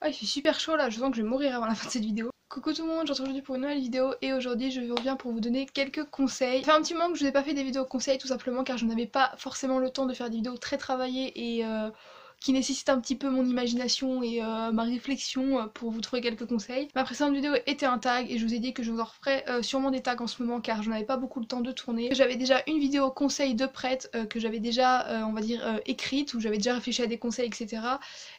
Ah, il fait super chaud là, je sens que je vais mourir avant la fin de cette vidéo. Coucou tout le monde, je retrouve aujourd'hui pour une nouvelle vidéo et aujourd'hui je reviens pour vous donner quelques conseils. Ça fait un petit moment que je n'ai pas fait des vidéos conseils tout simplement car je n'avais pas forcément le temps de faire des vidéos très travaillées et qui nécessitent un petit peu mon imagination et ma réflexion pour vous trouver quelques conseils. Ma précédente vidéo était un tag et je vous ai dit que je vous en referai sûrement des tags en ce moment car je n'avais pas beaucoup le temps de tourner. J'avais déjà une vidéo conseil de prête que j'avais déjà on va dire écrite où j'avais déjà réfléchi à des conseils etc.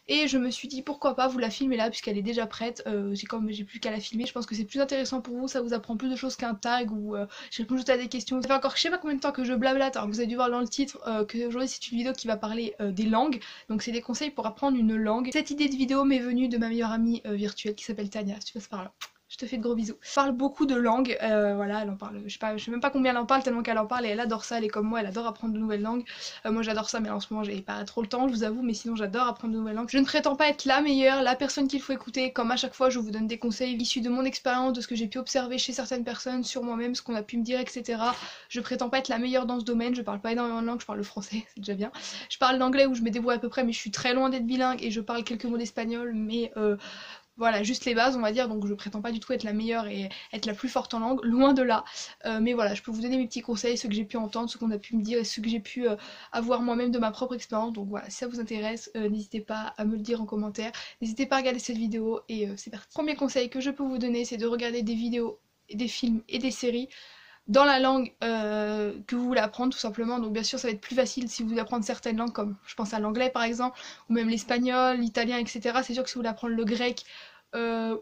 Et je me suis dit pourquoi pas vous la filmer là puisqu'elle est déjà prête, j'ai plus qu'à la filmer, je pense que c'est plus intéressant pour vous, ça vous apprend plus de choses qu'un tag ou je réponds juste à des questions. Ça fait encore je sais pas combien de temps que je blablate, alors vous avez dû voir dans le titre que aujourd'hui c'est une vidéo qui va parler des langues, donc c'est des conseils pour apprendre une langue. Cette idée de vidéo m'est venue de ma meilleure amie virtuelle qui s'appelle Tania, si tu passes par là. Je te fais de gros bisous. Elle parle beaucoup de langues, voilà, elle en parle, je sais même pas combien elle en parle tellement qu'elle en parle et elle adore ça, elle est comme moi, elle adore apprendre de nouvelles langues. Moi j'adore ça mais en ce moment j'ai pas trop le temps, je vous avoue, mais sinon j'adore apprendre de nouvelles langues. Je ne prétends pas être la meilleure, la personne qu'il faut écouter, comme à chaque fois je vous donne des conseils issus de mon expérience, de ce que j'ai pu observer chez certaines personnes, sur moi-même, ce qu'on a pu me dire, etc. Je prétends pas être la meilleure dans ce domaine, je parle pas énormément de langues, je parle le français, c'est déjà bien. Je parle l'anglais où je me débrouille à peu près mais je suis très loin d'être bilingue et je parle quelques mots d'espagnol mais voilà, juste les bases on va dire, donc je prétends pas du tout être la meilleure et être la plus forte en langue, loin de là. Mais voilà, je peux vous donner mes petits conseils, ceux que j'ai pu entendre, ceux qu'on a pu me dire et ceux que j'ai pu avoir moi-même de ma propre expérience. Donc voilà, si ça vous intéresse, n'hésitez pas à me le dire en commentaire, n'hésitez pas à regarder cette vidéo et c'est parti. Premier conseil que je peux vous donner, c'est de regarder des vidéos, des films et des séries dans la langue que vous voulez apprendre tout simplement. Donc bien sûr ça va être plus facile si vous voulez apprendre certaines langues comme je pense à l'anglais par exemple, ou même l'espagnol, l'italien etc. C'est sûr que si vous voulez apprendre le grec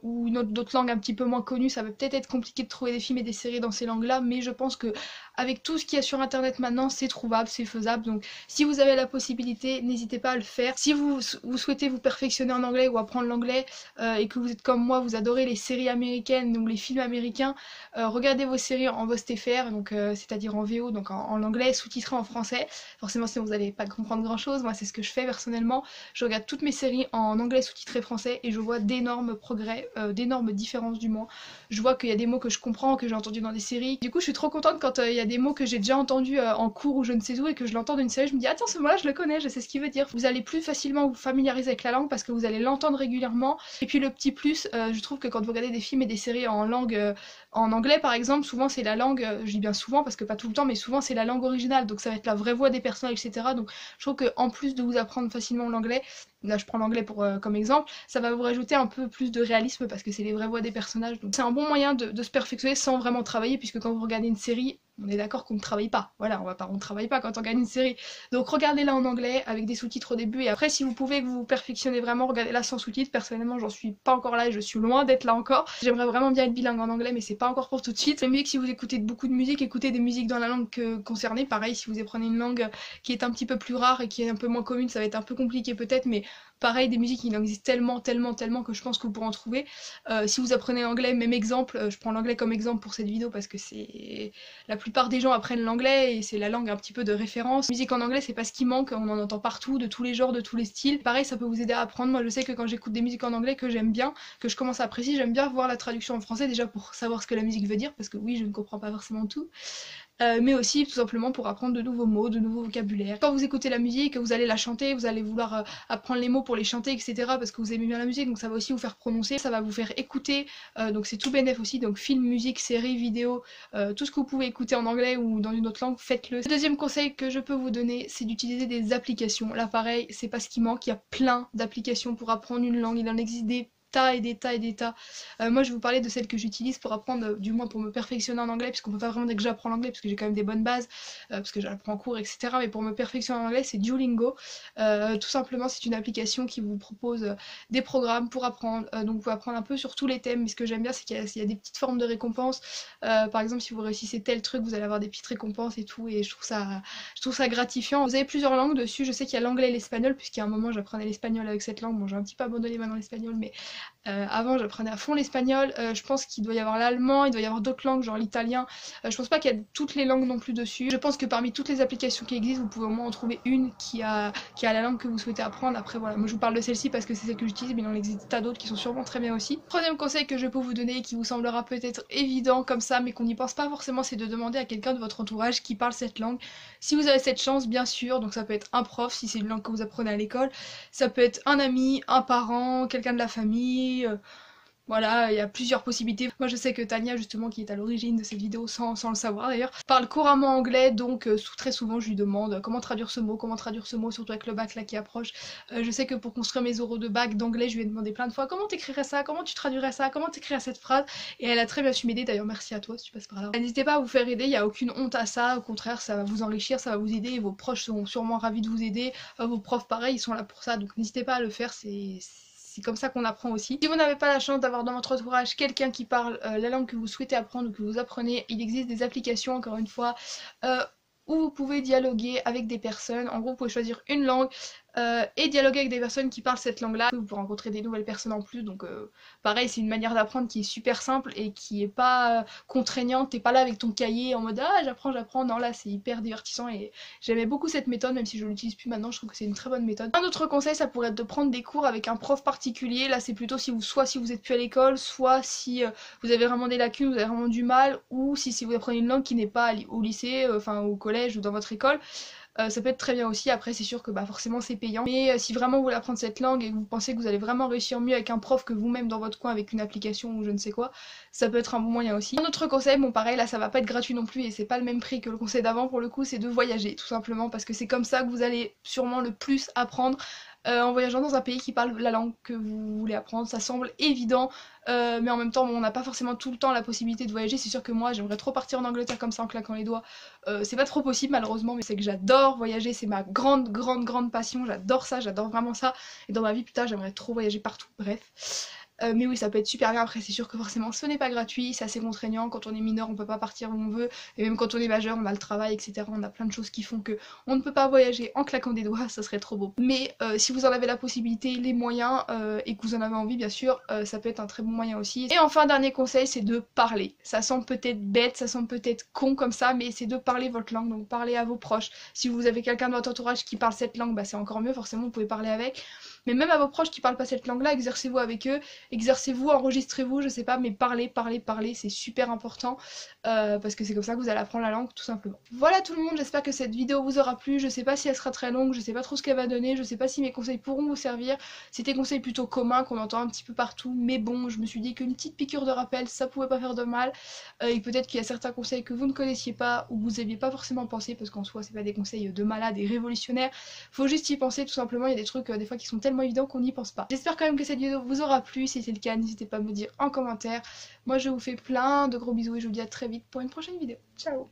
ou une autre langue un petit peu moins connue, ça va peut-être être compliqué de trouver des films et des séries dans ces langues-là, mais je pense que avec tout ce qu'il y a sur internet maintenant, c'est trouvable, c'est faisable, donc si vous avez la possibilité, n'hésitez pas à le faire. Si vous souhaitez vous perfectionner en anglais ou apprendre l'anglais et que vous êtes comme moi, vous adorez les séries américaines ou les films américains, regardez vos séries en VOSTFR, donc c'est-à-dire en VO, donc en anglais, sous-titré en français. Forcément sinon vous n'allez pas comprendre grand-chose, moi c'est ce que je fais personnellement. Je regarde toutes mes séries en anglais sous-titré français et je vois d'énormes progrès, d'énormes différences du moins. Je vois qu'il y a des mots que je comprends, que j'ai entendus dans des séries. Du coup je suis trop contente quand il y a des mots que j'ai déjà entendus en cours ou je ne sais où et que je l'entends dans une série, je me dis attends ce mot là je le connais, je sais ce qu'il veut dire. Vous allez plus facilement vous familiariser avec la langue parce que vous allez l'entendre régulièrement. Et puis le petit plus, je trouve que quand vous regardez des films et des séries en langue, en anglais par exemple, souvent c'est la langue, je dis bien souvent parce que pas tout le temps, mais souvent c'est la langue originale, donc ça va être la vraie voix des personnages, etc. Donc je trouve qu'en plus de vous apprendre facilement l'anglais, là je prends l'anglais pour comme exemple, ça va vous rajouter un peu plus de réalisme parce que c'est les vraies voix des personnages. Donc c'est un bon moyen de se perfectionner sans vraiment travailler, puisque quand vous regardez une série, on est d'accord qu'on ne travaille pas. Voilà, on ne travaille pas quand on regarde une série. Donc regardez-la en anglais avec des sous-titres au début et après si vous pouvez vous perfectionner vraiment, regardez-la sans sous-titres. Personnellement, j'en suis pas encore là et je suis loin d'être là encore. J'aimerais vraiment bien être bilingue en anglais mais c'est pas encore pour tout de suite. La musique, si vous écoutez beaucoup de musique, écoutez des musiques dans la langue concernée. Pareil, si vous apprenez une langue qui est un petit peu plus rare et qui est un peu moins commune, ça va être un peu compliqué peut-être, mais pareil, des musiques, il en existe tellement que je pense que vous pourrez en trouver. Si vous apprenez l'anglais, même exemple, je prends l'anglais comme exemple pour cette vidéo parce que c'est la plupart des gens apprennent l'anglais et c'est la langue un petit peu de référence. Musique en anglais, c'est pas ce qui manque, on en entend partout, de tous les genres, de tous les styles. Pareil, ça peut vous aider à apprendre. Moi, je sais que quand j'écoute des musiques en anglais que j'aime bien, que je commence à apprécier, j'aime bien voir la traduction en français déjà pour savoir ce que la musique veut dire parce que oui, je ne comprends pas forcément tout. Mais aussi tout simplement pour apprendre de nouveaux mots, de nouveaux vocabulaires. Quand vous écoutez la musique, vous allez la chanter, vous allez vouloir apprendre les mots pour les chanter, etc. parce que vous aimez bien la musique, donc ça va aussi vous faire prononcer, ça va vous faire écouter, donc c'est tout bénef aussi, donc film, musique, série, vidéo, tout ce que vous pouvez écouter en anglais ou dans une autre langue, faites-le. Le deuxième conseil que je peux vous donner, c'est d'utiliser des applications. Là pareil, c'est pas ce qui manque, il y a plein d'applications pour apprendre une langue, il en existe des tas et des tas et des tas. Moi je vais vous parler de celles que j'utilise pour apprendre, du moins pour me perfectionner en anglais, puisqu'on peut pas vraiment dire que j'apprends l'anglais, parce que j'ai quand même des bonnes bases, parce que j'apprends en cours, etc. Mais pour me perfectionner en anglais, c'est Duolingo. Tout simplement, c'est une application qui vous propose des programmes pour apprendre, donc vous pouvez apprendre un peu sur tous les thèmes. Mais ce que j'aime bien, c'est qu'il y a des petites formes de récompenses. Par exemple, si vous réussissez tel truc, vous allez avoir des petites récompenses et tout, et je trouve ça gratifiant. Vous avez plusieurs langues dessus, je sais qu'il y a l'anglais et l'espagnol, puisqu'il y a un moment j'apprenais l'espagnol avec cette langue, bon j'ai un petit peu abandonné maintenant l'espagnol, mais Avant j'apprenais à fond l'espagnol, je pense qu'il doit y avoir l'allemand, il doit y avoir d'autres langues genre l'italien, je pense pas qu'il y a toutes les langues non plus dessus. Je pense que parmi toutes les applications qui existent, vous pouvez au moins en trouver une qui a la langue que vous souhaitez apprendre. Après voilà, moi je vous parle de celle-ci parce que c'est celle que j'utilise, mais il en existe tas d'autres qui sont sûrement très bien aussi. Troisième conseil que je peux vous donner, qui vous semblera peut-être évident comme ça, mais qu'on n'y pense pas forcément, c'est de demander à quelqu'un de votre entourage qui parle cette langue. Si vous avez cette chance, bien sûr, donc ça peut être un prof si c'est une langue que vous apprenez à l'école, ça peut être un ami, un parent, quelqu'un de la famille, voilà, il y a plusieurs possibilités. Moi je sais que Tania justement, qui est à l'origine de cette vidéo sans le savoir d'ailleurs, parle couramment anglais, donc très souvent je lui demande comment traduire ce mot, surtout avec le bac là qui approche. Je sais que pour construire mes oraux de bac d'anglais, je lui ai demandé plein de fois comment t'écrirais ça, comment tu traduirais ça, comment t'écrirais cette phrase, et elle a très bien su m'aider, d'ailleurs merci à toi si tu passes par là. N'hésitez pas à vous faire aider, il n'y a aucune honte à ça, au contraire ça va vous enrichir, ça va vous aider, et vos proches seront sûrement ravis de vous aider, vos profs pareil, ils sont là pour ça, donc n'hésitez pas à le faire, c'est comme ça qu'on apprend aussi. Si vous n'avez pas la chance d'avoir dans votre entourage quelqu'un qui parle la langue que vous souhaitez apprendre ou que vous apprenez, il existe des applications, encore une fois, où vous pouvez dialoguer avec des personnes. En gros, vous pouvez choisir une langue et dialoguer avec des personnes qui parlent cette langue-là. Vous pouvez rencontrer des nouvelles personnes en plus, donc pareil, c'est une manière d'apprendre qui est super simple et qui est pas contraignante. T'es pas là avec ton cahier en mode ah j'apprends, non là c'est hyper divertissant et j'aimais beaucoup cette méthode, même si je l'utilise plus maintenant, je trouve que c'est une très bonne méthode. Un autre conseil, ça pourrait être de prendre des cours avec un prof particulier. Là c'est plutôt soit si vous êtes plus à l'école, soit si vous avez vraiment des lacunes, vous avez vraiment du mal, ou si vous apprenez une langue qui n'est pas au lycée, enfin au collège ou dans votre école. Ça peut être très bien aussi. Après c'est sûr que forcément c'est payant, mais si vraiment vous voulez apprendre cette langue et que vous pensez que vous allez vraiment réussir mieux avec un prof que vous-même dans votre coin avec une application ou je ne sais quoi, ça peut être un bon moyen aussi. Un autre conseil, bon pareil là ça va pas être gratuit non plus et c'est pas le même prix que le conseil d'avant pour le coup, c'est de voyager tout simplement, parce que c'est comme ça que vous allez sûrement le plus apprendre. En voyageant dans un pays qui parle la langue que vous voulez apprendre. Ça semble évident, mais en même temps on n'a pas forcément tout le temps la possibilité de voyager. C'est sûr que moi j'aimerais trop partir en Angleterre comme ça en claquant les doigts. C'est pas trop possible malheureusement, mais c'est que j'adore voyager, c'est ma grande passion, j'adore ça, j'adore vraiment ça. Et dans ma vie putain j'aimerais trop voyager partout, bref. Mais oui, ça peut être super bien. Après c'est sûr que forcément ce n'est pas gratuit, c'est assez contraignant. Quand on est mineur on peut pas partir où on veut, et même quand on est majeur on a le travail etc, on a plein de choses qui font que on ne peut pas voyager en claquant des doigts, ça serait trop beau. Mais si vous en avez la possibilité, les moyens, et que vous en avez envie bien sûr, ça peut être un très bon moyen aussi. Et enfin dernier conseil, c'est de parler. Ça semble peut-être bête, ça semble peut-être con comme ça, mais c'est de parler votre langue, donc parlez à vos proches. Si vous avez quelqu'un de votre entourage qui parle cette langue, c'est encore mieux, forcément vous pouvez parler avec. Mais même à vos proches qui parlent pas cette langue-là, exercez-vous avec eux, exercez-vous, enregistrez-vous, je sais pas, mais parlez, c'est super important, parce que c'est comme ça que vous allez apprendre la langue, tout simplement. Voilà tout le monde, j'espère que cette vidéo vous aura plu, je sais pas si elle sera très longue, je sais pas trop ce qu'elle va donner, je sais pas si mes conseils pourront vous servir, c'est des conseils plutôt communs qu'on entend un petit peu partout, mais bon, je me suis dit qu'une petite piqûre de rappel, ça pouvait pas faire de mal, et peut-être qu'il y a certains conseils que vous ne connaissiez pas, ou que vous aviez pas forcément pensé, parce qu'en soi c'est pas des conseils de malade et révolutionnaires, faut juste y penser tout simplement, il y a des trucs des fois qui sont tellement évident qu'on n'y pense pas. J'espère quand même que cette vidéo vous aura plu. Si c'est le cas, n'hésitez pas à me dire en commentaire. Moi je vous fais plein de gros bisous et je vous dis à très vite pour une prochaine vidéo. Ciao!